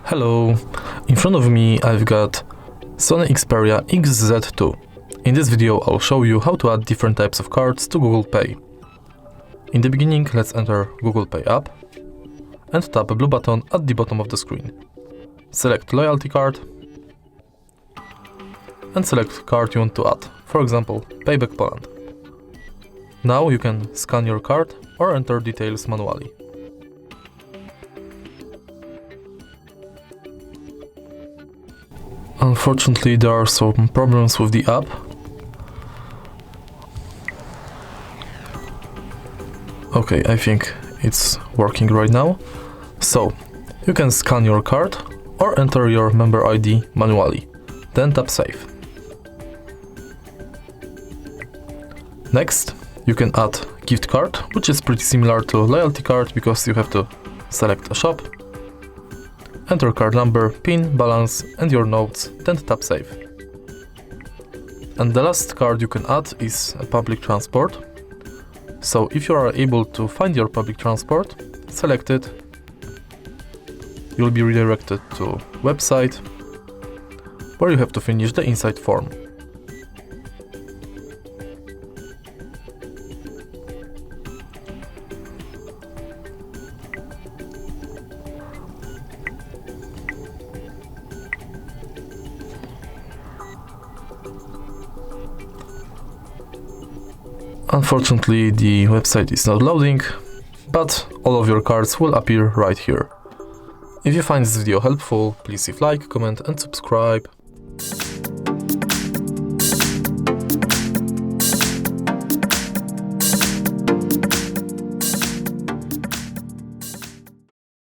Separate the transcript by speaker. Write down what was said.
Speaker 1: Hello, in front of me I've got SONY Xperia XZ2. In this video I'll show you how to add different types of cards to Goole Pay. In the beginning, let's enter Goole Pay app and tap a blue button at the bottom of the screen. Select loyalty card and select card you want to add, for example Payback Poland. Now you can scan your card or enter details manually. Unfortunately, there are some problems with the app. Okay, I think it's working right now. So, you can scan your card or enter your member ID manually, then tap Save. Next, you can add gift card, which is pretty similar to loyalty card because you have to select a shop, enter card number, PIN, balance and your notes, then tap Save. And the last card you can add is a public transport. So if you are able to find your public transport, select it. You'll be redirected to website where you have to finish the inside form. Unfortunately, the website is not loading, but all of your cards will appear right here. If you find this video helpful, please leave like, comment and subscribe.